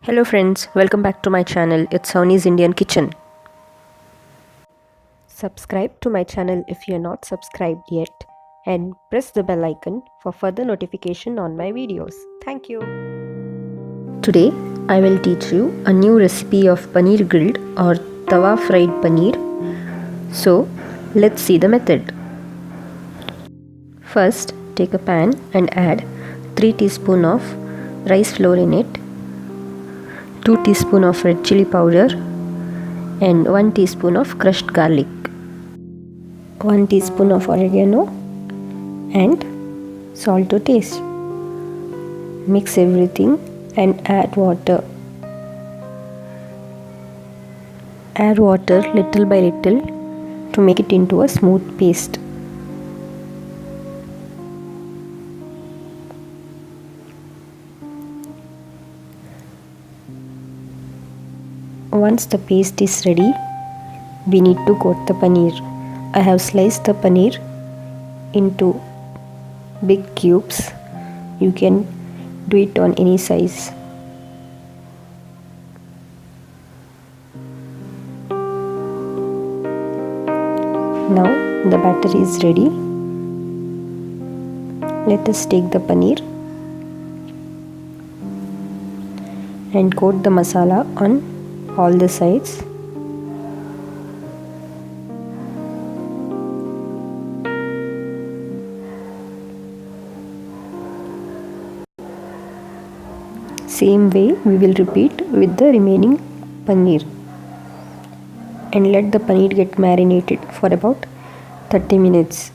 Hello friends, welcome back to my channel. It's Avni's Indian Kitchen. Subscribe to my channel if you're not subscribed yet and press the bell icon for further notification on my videos. Thank you. Today I will teach you a new recipe of paneer grilled or tawa fried paneer. So let's see the method. First take a pan and add 3 teaspoons of rice flour in it, 2 teaspoons of red chili powder and 1 teaspoon of crushed garlic, 1 teaspoon of oregano and salt to taste. Mix everything and add water. Add water little by little to make it into a smooth paste. Once the paste is ready, we need to coat the paneer. I have sliced the paneer into big cubes. You can do it on any size. Now the batter is ready. Let us take the paneer and coat the masala on all the sides. Same way we will repeat with the remaining paneer and let the paneer get marinated for about 30 minutes.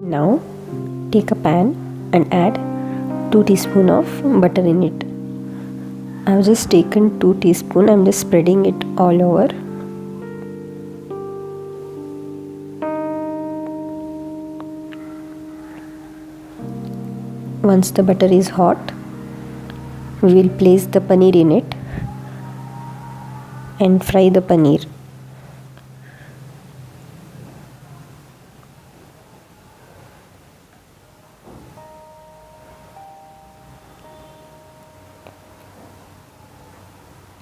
Now take a pan and add 2 teaspoons of butter in it. I have just taken 2 teaspoons. I am just spreading it all over. Once the butter is hot, we will place the paneer in it and fry the paneer.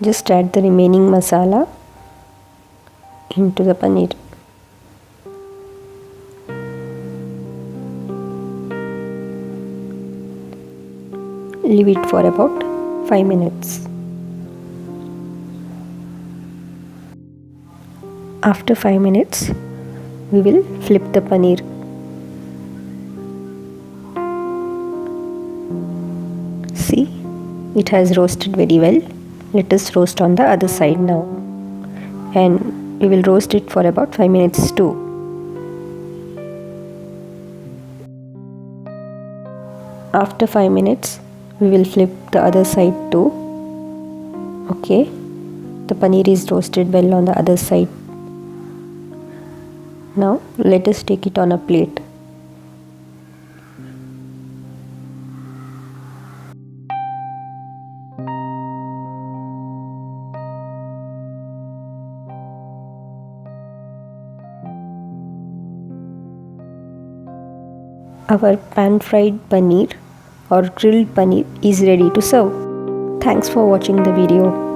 Just add the remaining masala into the paneer. Leave it for about 5 minutes. After 5 minutes, we will flip the paneer. See, it has roasted very well. Let us roast on the other side now, and we will roast it for about 5 minutes too. After 5 minutes, we will flip the other side too. Okay, the paneer is roasted well on the other side. Now let us take it on a plate. Our pan-fried paneer or grilled paneer is ready to serve. Thanks for watching the video.